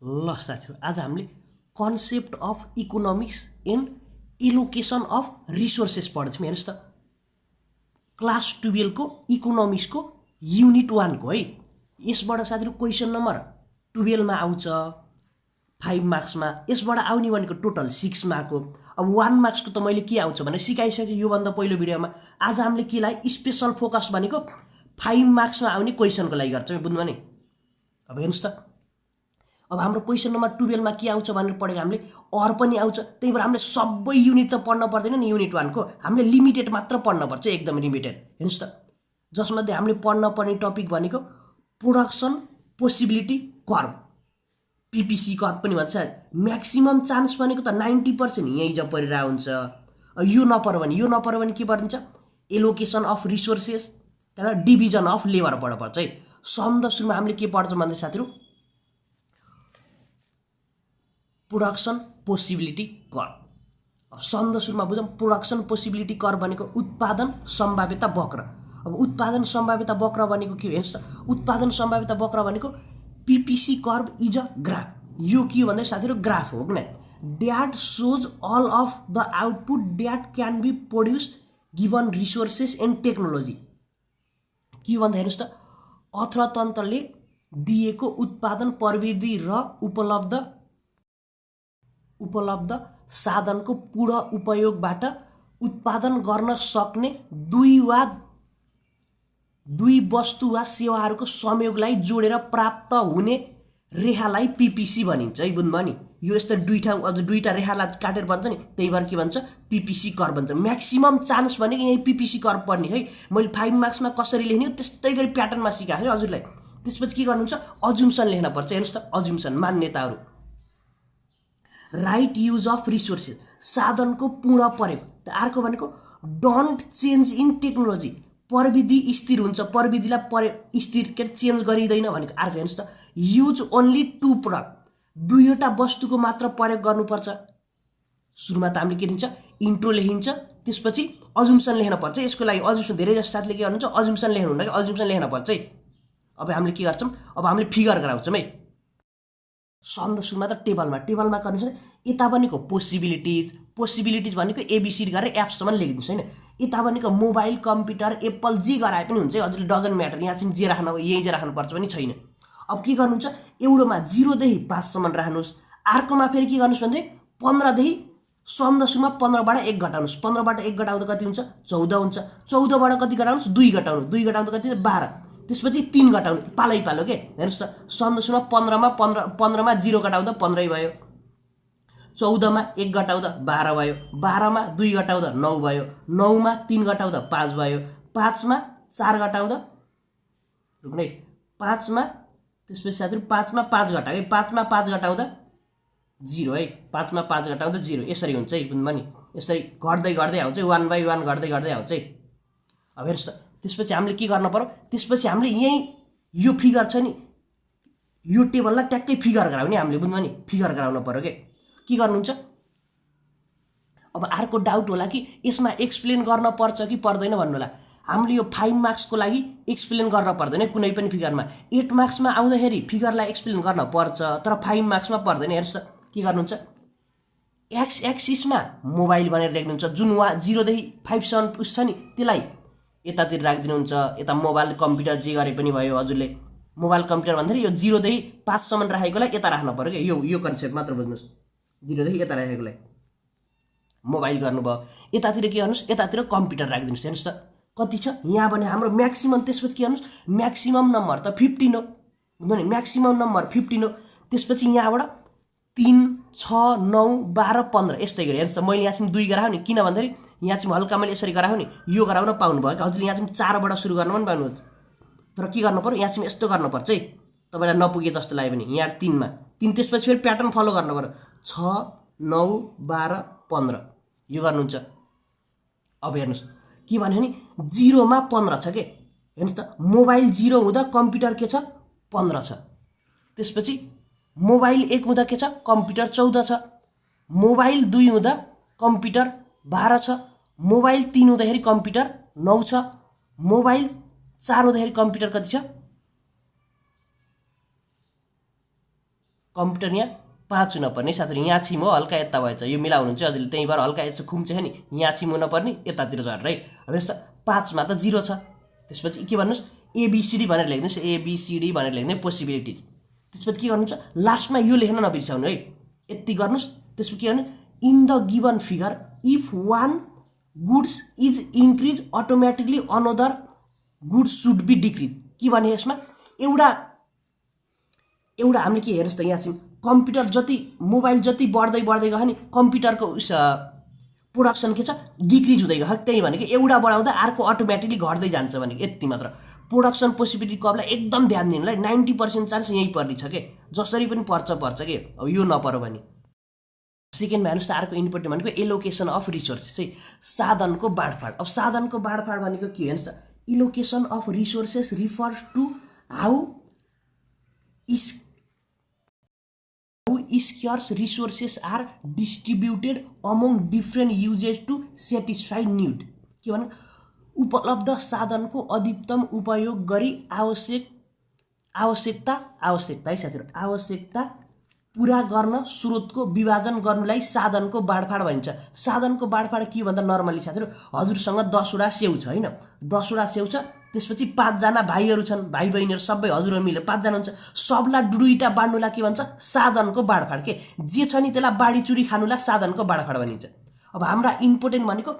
ल साथीहरु, आज हामीले concept of economics and allocation of resources पढ्दैछौँ। हेर्नुहोस् त, क्लास 12 को इकोनोमिक्सको युनिट 1 को है। यसबाट साथीहरु क्वेसन नम्बर 12 मा आउँछ 5 मार्क्समा। यसबाट आउने भनेको टोटल 6 मार्क हो। अब 1 मार्क्सको त मैले के आउँछ भने सिकाइसके यो भन्दा पहिलो भिडियोमा। आज हामीले केलाई स्पेशल फोकस भनेको 5 मार्क्समा आउने क्वेसनको लागि गर्छौँ, बुझ्नु भने। अब हेर्नुहोस् त, अब हाम्रो क्वेसन नम्बर 12 मा के आउँछ भनेर पढेको हामीले, अर पनि आउँछ। त्यही भएर हामीले सबै युनिट त पढ्न पर्दैन नि। युनिट 1 को हामीले लिमिटेड मात्र पढ्न पर्छ, एकदम लिमिटेड। हेर्नुहोस् त, जसमध्ये हामीले पढ्न पर्ने टपिक भनेको production possibility curve, PPC curve पनि भन्छ। म्याक्सिमम चान्स भनेको त 90% यही ज परिरा हुन्छ। यो नपर्यो भने के पर्छ? एलोकेसन अफ रिसोर्सेस र डिभिजन अफ लेबर पढ्न पर्छ है। सबभन्दा सुरुमा हामीले के पढ्छौँ भन्दा साथीहरु, प्रोडक्सन पोसिबिलिटी कर्व। अब सबभन्दा सुरुमा बुझौँ, प्रोडक्सन पोसिबिलिटी कर्व भनेको उत्पादन सम्भाव्यता वक्र। अब उत्पादन सम्भाव्यता वक्र भनेको के हो? हेर्नुहोस् त, उत्पादन सम्भाव्यता वक्र भनेको PPC curve is a graph. यो के हो भन्दा साथीहरु, ग्राफ हो किन, that shows all of the output that can be produce given resources and technology. के हो भन्दा हेर्नुहोस् त, अर्थतन्त्रले दिएको उत्पादन प्रविधि र उपलब्ध साधनको पूर्ण उपयोगबाट उत्पादन गर्न सक्ने दुई वस्तु वा सेवाहरूको संयोगलाई जोडेर प्राप्त हुने रेखालाई पीपीसी भनिन्छ है, बुझ्नुभयो नि। यो यस्तो दुईटा रेखालाई काटेर भन्छ नि, त्यही भएर के भन्छ, पीपीसी कर्व भन्छ। म्याक्सिमम चान्स भनेको यही पीपीसी कर्व पढ्ने है। मैले 5 मार्क्समा कसरी लेख्ने हो त्यस्तै गरी प्याटर्नमा सिकाएको है हजुरलाई। त्यसपछि के गर्नुहुन्छ, अजुम्सन लेख्न पर्छ। हेर्नुहोस् त, अजुम्सन मान्यताहरू, राइट युज अफ रिसोर्सेस साधनको पूर्ण प्रयोग। अर्को भनेको डोन्ट चेन्ज इन टेक्नोलोजी, प्रविधि स्थिर हुन्छ, प्रविधिलाई स्थिर के चेन्ज गरिँदैन भनेको। अर्को हेर्नुहोस् त, युज ओन्ली टु प्रोडक्ट, दुईवटा वस्तुको मात्र प्रयोग गर्नुपर्छ। सुरुमा त हामीले के दिन्छ, इन्ट्रो लेखिन्छ, त्यसपछि अजुम्सन लेख्न पर्छ। यसको लागि अजुम्सन धेरै जस्तो साथीले के गर्नुहुन्छ, अजुम्सन लेख्नुहुन्न कि अजुम्सन लेख्न पर्छ है। अब हामीले के गर्छौँ, अब हामीले फिगर गराउँछौँ है। सबभन्दा सुरुमा त टेबलमा गर्नुहुन्छ। यता भनेको पोसिबिलिटिज भनेको एबिसिडी गरेर एप्ससम्म लेखिदिनुहोस् होइन। यता भनेको मोबाइल, कम्प्युटर, एप्पल जे गराए पनि हुन्छ है, हजुरले डजन्ट म्याटर। यहाँ चाहिँ जे राख्नु, यही जे राख्नुपर्छ पनि छैन। अब के गर्नुहुन्छ, एउटोमा 0 देखि 5 सम्म राख्नुहोस्। अर्कोमा फेरि के गर्नुहोस् भने 15 देखि, सबभन्दा सुरुमा 15 बाट 1 घटाउनुहोस्। 15 बाट 1 घटाउँदा कति हुन्छ, 14 हुन्छ। 14 बाट कति घटाउनुहोस्, 2 घटाउनु, 2 घटाउँदा कति हुन्छ, 12। त्यसपछि 3 घटाउनु, पालो के। हेर्नुहोस् त, सबभन्दा सुरुमा 15 मा 0 घटाउँदा 15 भयो, 14 मा 1 घटाउँदा 12 भयो, 12 मा 2 घटाउँदा 9 भयो, 9 मा 3 घटाउँदा 5 भयो, 5 मा 4 घटाउँदा, रुक्नु है, 5 मा, त्यसपछि साथीहरु 5 मा 5 घटाए, 5 मा 5 घटाउँदा 0 है, 5 मा 5 घटाउँदा 0। यसरी हुन्छ है, बुझ्नुभयो नि। यसरी गर्दै आउँछ, 1 बाइ 1 गर्दै आउँछ है। अब हेर्नुहोस् त, त्यसपछि हामीले के गर्न पर्यो, त्यसपछि हामीले यही यो फिगर छ नि, यो टेबललाई ट्याक्कै फिगर गराउने हामीले, बुझ्नुभयो नि। फिगर गराउन पर्यो के गर्नुहुन्छ। अब अर्को डाउट होला कि यसमा एक्सप्लेन गर्न पर्छ कि पर्दैन भन्नु होला। हामीले यो 5 मार्क्सको लागि एक्सप्लेन गर्न पर्दैन कुनै पनि फिगरमा। 8 मार्क्समा आउँदाखेरि फिगरलाई एक्सप्लेन गर्न पर्छ, तर 5 मार्क्समा पर्दैन। हेर्नुहोस् त, के गर्नुहुन्छ, एक्स एक्सिसमा मोबाइल भनेर लेख्नुहुन्छ। जुन 0 देखि 5 सम्म पुग्छ नि, त्यसलाई यतातिर राखिदिनुहुन्छ। यता मोबाइल, कम्प्युटर जे गरे पनि भयो। हजुरले मोबाइल, कम्प्युटर भन्दाखेरि यो 0 देखि 5 सम्म राखेकोलाई यता राख्न पर्यो क्या। यो कन्सेप्ट मात्र बुझ्नुहोस्। 0 देखि यता राखेकोलाई मोबाइल गर्नुभयो। यतातिर के गर्नुहोस्, यतातिर कम्प्युटर राखिदिनुहोस्। हेर्नुहोस् त, कति छ यहाँ भने हाम्रो म्याक्सिमम। त्यसपछि के गर्नुहोस्, म्याक्सिमम नम्बर त 15 हो, बुझ्नु नि। म्याक्सिमम नम्बर 15 हो। त्यसपछि यहाँबाट 3, 6, 9, 12, 15 यस्तै गरी। हेर्नुहोस् त, मैले यहाँ चाहिँ 2 गराएँ नि, किन भन्दाखेरि यहाँ चाहिँ हल्का मैले यसरी गराएँ नि, यो गराउन पाउनुभयो कि हजुरले। यहाँ चाहिँ 4 बाट सुरु गर्न पनि पाउनुहुन्छ, तर के गर्नु पर्यो, यहाँ चाहिँ यस्तो गर्नुपर्छ है। तपाईँलाई नपुगे जस्तो लाग्यो भने यहाँ 3 मा 3, त्यसपछि फेरि प्याटर्न फलो गर्नु पर्यो, 6, 9, 12, 15 यो गर्नुहुन्छ। अब हेर्नुहोस् के भन्यो नि, 0 मा 15 छ के। हेर्नुहोस् त, मोबाइल 0 हुँदा कम्प्युटर के छ, 15 छ। त्यसपछि मोबाइल 1 हुँदा के छ, कम्प्युटर 14 छ। मोबाइल 2 हुँदा कम्प्युटर 12 छ। मोबाइल 3 हुँदाखेरि कम्प्युटर 9 छ। मोबाइल 4 हुँदाखेरि कम्प्युटर कति छ, कम्प्युटर यहाँ 5 हुनुपर्ने साथीहरु यहाँ छिम हो हल्का यता भएछ यो मिलाउनु चाहिँ हजुरले त्यही भएर हल्का यता खुम चाहिँ नि यहाँ छिम हुनुपर्ने यतातिर झर्दै अब यस्तो 5 मा त 0 छ त्यसपछि के भन्नुस् एबीसीडी भनेर लेख्नुस् एबीसीडी भनेर लेख्ने पोसिबिलिटी त्यसपछि के गर्नुहुन्छ लास्टमा यो लेख्न नबिर्साउनु है यति गर्नुस् त्यसपछि के गर्नु in the given figure if one goods is increase automatically another goods should be decrease के भने यसमा एउटा हामीले के हेर्नुस् त यहाँ चाहिँ कम्प्युटर जति मोबाइल जति बढ्दै गयो नि कम्प्युटरको प्रोडक्सन के छ डिक्रिज हुँदै गयो त्यही भनेको एउटा बढाउँदा अर्को अटोमेटिकली घट्दै जान्छ भनेको यति मात्र प्रोडक्सन पोसिबिलिटी कर्भलाई एकदम ध्यान दिनुलाई 90% चान्स यही पर्ने छ के जसरी पनि पर्छ के अब यो नपरो भने सेकेन्डमा हेर्नुस् त अर्को इम्पोर्टेन्ट भनेको एलोकेसन अफ रिसोर्सेस है साधनको बाँडफाँड अब साधनको बाँडफाँड भनेको के हेर्नुस् त allocation of resources refers to how scarce resources are distributed among different users to satisfy need के भन्नु उपलब्ध साधनको अधिकतम उपयोग गरी आवश्यकता है साथीहरु आवश्यकता पूरा गर्न स्रोतको विभाजन गर्नुलाई साधनको बाँडफाँड भनिन्छ साधनको बाँडफाँड के भन्दा नर्मली साथीहरु हजुरसँग 10 वटा सेउ छ हैन 10 वटा सेउ छ त्यसपछि 5 जना भाइहरु छन् भाइ बहिनीहरु सबै हजुरहरु मिलेर 5 जना हुन्छ सबलाई दुईटा बाँड्नुलाई के भन्छ साधनको बाँडफाँड के जे छ नि त्यसलाई बाडी चुरी खानुलाई साधनको बाँडफाँड भनिन्छ अब हाम्रो इम्पोर्टेन्ट भनेको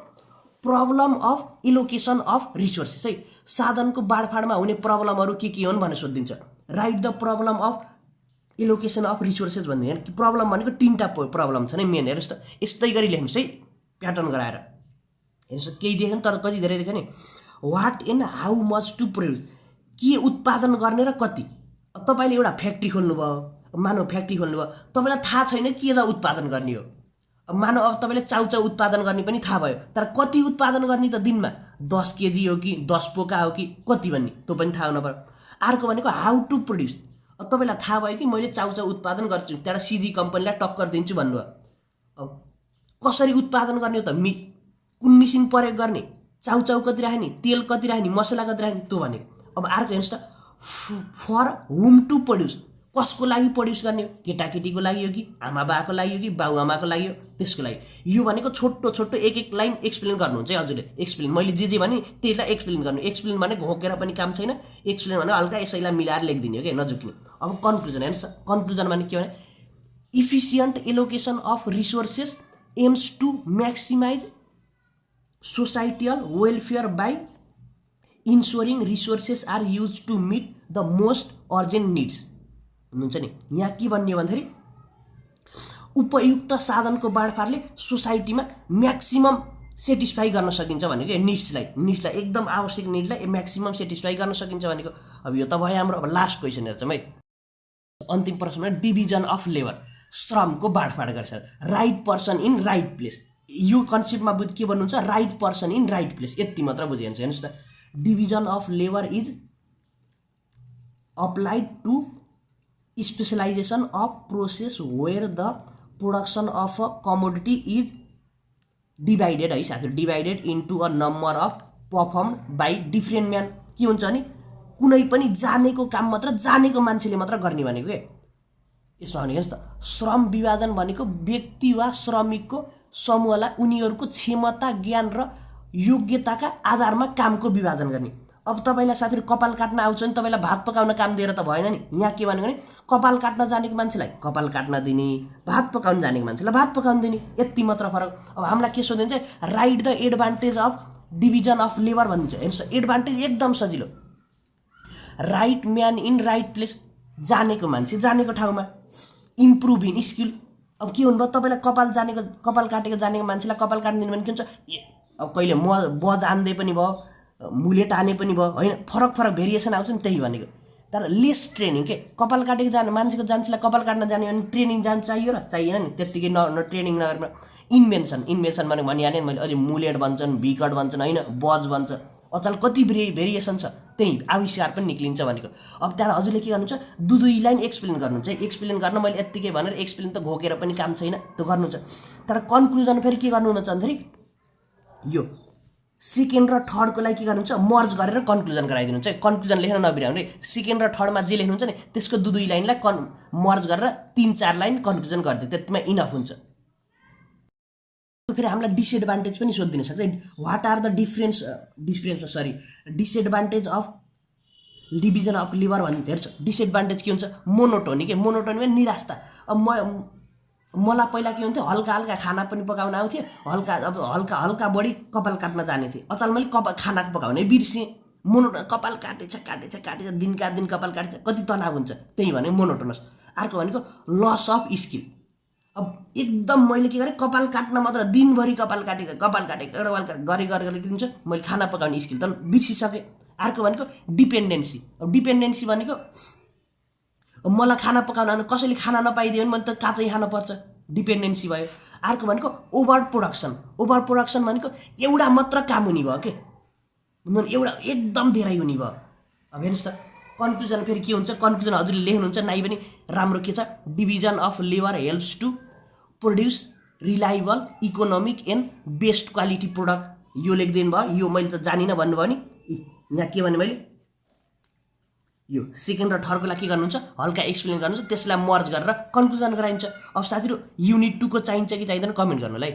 problem of allocation of resources है साधनको बाँडफाँडमा हुने प्रब्लमहरु के हुन् भनेर सोधिन्छ right the problem of allocation of resources भन्ने हैन प्रब्लम भनेको तीनटा प्रब्लम छ नि मेन हेर्नुस् त यस्तै गरी लेख्नुस् है प्याटर्न गराएर हेर्नुस् केही देख्नु तर कति धेरै देख्यो नि what and how much to produce के उत्पादन गर्ने र कति तपाईले एउटा फ्याक्ट्री खोल्नु भयो मानव फ्याक्ट्री खोल्नु भयो तपाईलाई थाहा छैन केलाई उत्पादन गर्ने हो अब मानव अब तपाईले चाउचाउ उत्पादन गर्ने पनि थाहा भयो तर कति उत्पादन गर्ने त दिनमा 10 केजी हो कि 10 पोका हो कि कति भन्ने त्यो पनि थाहा हुनु पर्यो अर्को भनेको हाउ टु प्रोड्युस अब तपाईलाई थाहा भयो कि मैले चाउचाउ उत्पादन गर्छु त्यहाँ सीजी कम्पनीलाई टक्कर दिन्छु भन्नुभयो अब कसरी उत्पादन गर्ने हो त कुन मेसिन प्रयोग गर्ने चाउचाउ कति राख्ने तेल कति राख्ने मसला कति राख्ने त्यो भनेको अब अर्को हेर्नुस् त फर होम टु प्रोड्युस कसको लागि प्रोड्युस गर्ने हो केटाकेटीको लागि हो कि आमा बाको लागि हो कि बाउ आमाको लागि हो त्यसको लागि यो भनेको छोटो एक लाइन एक्सप्लेन गर्नुहुन्छ है हजुरले एक्सप्लेन मैले जे भने त्यसलाई एक्सप्लेन गर्नु एक्सप्लेन भने घोकेर पनि काम छैन एक्सप्लेन भने हल्का यसैलाई मिलाएर लेखिदिने हो के नझुक्ने अब कन्क्लुजन हेर्नुस् कन्क्लुजन भने के भने efficient allocation of resources aims to maximize societal welfare by ensuring resources are used to meet the most urgent needs हुनुहुन्छ नि यहाँ के भन्ने भन्दाखेरि उपयुक्त साधनको बाँडफाँडले सोसाइटीमा म्याक्सिमम सेटिस्फाई गर्न सकिन्छ भनेको निड्सलाई एकदम आवश्यक निड्सलाई म्याक्सिमम सेटिस्फाई गर्न सकिन्छ भनेको अब यो त भयो हाम्रो अब लास्ट क्वेसन हेर्छौँ है अन्तिम प्रश्नमा डिभिजन अफ लेबर श्रमको बाँडफाँड गर्छ right person in right place यो कन्सेप्टमा बुझ के भन्नुहुन्छ right person in right place यति मात्र बुझिन्छ हेर्नुस् त division of labour is applied to specialisation of process where the production of a commodity is divided है साथीहरु divided into a number of perform by different man के हुन्छ भने कुनै पनि जानेको काम मात्र जानेको मान्छेले मात्र गर्ने भनेको के यसमा भने हेर्नुस् त श्रम विभाजन भनेको व्यक्ति वा श्रमिकको समूहलाई उनीहरूको क्षमता ज्ञान र योग्यताका आधारमा कामको विभाजन गर्ने अब तपाईलाई साथीहरु कपाल काट्न आउँछ नि तपाईलाई भात पकाउन काम दिएर त भएन नि यहाँ के भनेको नि कपाल काट्न जानेको मान्छेलाई कपाल काट्न दिने भात पकाउन जानेको मान्छेलाई भात पकाउन दिने यति मात्र फरक अब हामीलाई के सोधिन्छ right the advantage of division of labour भनिन्छ हेर्नुस् एडभान्टेज एकदम सजिलो right man in right place जानेको मान्छे जानेको ठाउँमा इम्प्रुभ इन स्किल अब के हुनुभयो तपाईलाई कपाल काटेको जानेको मान्छेलाई कपाल काट्न दिनु भने के हुन्छ अब कहिले म जान्दै पनि भयो मुले टाने पनि भयो हैन फरक भेरिएसन आउँछ नि त्यही भनेको तर लेस ट्रेनिङ के कपाल काटेको जाने मान्छेलाई कपाल काट्न जाने भने ट्रेनिङ जान चाहियो र चाहिएन नि त्यतिकै न ट्रेनिङ नगरेर इन्भेन्सन भने भनिहालेँ मैले अहिले मुलेट भन्छन् भिकट भन्छन् हैन बज भन्छ अचल कति भेरिएसन छ त्यही आविष्कार पनि निक्लिन्छ भनेको अब त्यहाँ हजुरले के गर्नुहुन्छ दुई लाइन एक्सप्लेन गर्नुहुन्छ एक्सप्लेन गर्न मैले यतिकै भनेर एक्सप्लेन त घोकेर पनि काम छैन त्यो गर्नुहुन्छ तर कन्क्लुजन फेरि के गर्नुहुन्छ भन्दाखेरि यो सेकेन्ड र थर्डको लागि के गर्नुहुन्छ मर्ज गरेर कन्क्लुजन गराइदिनुहुन्छ है। कन्क्लुजन लेख्न नबिराउने, सेकेन्ड र थर्डमा जे लेख्नुहुन्छ नि त्यसको दुई लाइनलाई मर्ज गरेर 3-4 लाइन कन्क्लुजन गरिदियो, त्यतिमा इनफ हुन्छ। फेरि हामीलाई डिसएडभान्टेज पनि सोधिदिन सक्छ। What are the disadvantage of division of labour भन्छ। हेर्छ डिसएडभान्टेज के हुन्छ, मोनोटोनी के, मोनोटोनीमा निराशा। अब मलाई पहिला के हुन्थ्यो, हल्का हल्का खाना पनि पकाउन आउँथ्यो, हल्का बढी कपाल काट्न जाने थिएँ, अचानक मैले खाना पकाउने बिर्सेँ। कपाल काटेछ दिनका दिन कपाल काटेछ, कति तनाव हुन्छ, त्यही भने मोनोटोनस। अर्को भनेको लस अफ स्किल। अब एकदम मैले के गरेँ, कपाल काट्न मात्र दिनभरि कपाल काटेको गरे के हुन्छ, मैले खाना पकाउने स्किल त बिर्सिसकेँ। अर्को भनेको डिपेन्डेन्सी। अब डिपेन्डेन्सी भनेको मलाई खाना पकाउन आउनु, कसैले खाना नपाइदियो भने मैले त काँचै खानु पर्छ, डिपेन्डेन्सी भयो। अर्को भनेको ओभर प्रोडक्सन भनेको एउटा मात्र काम हुने भयो के, एउटा एकदम धेरै हुने भयो। अब हेर्नुहोस् त कन्क्लुजन फेरि के हुन्छ, कन्क्लुजन हजुरले लेख्नुहुन्छ नाइ पनि राम्रो के छ, division of labour helps to produce reliable economic and best quality product. यो लेखिदिनु भयो, यो मैले त जानिनँ भन्नुभयो नि, यहाँ के भने मैले यो सेकेन्ड र थर्डको लागि के गर्नुहुन्छ, हल्का एक्सप्लेन गर्नुहुन्छ, त्यसलाई मर्ज गरेर कन्क्लुजन गराइन्छ। अब साथीहरू युनिट 2 को चाहिन्छ कि चाहिँदैन कमेन्ट गर्नु होला है।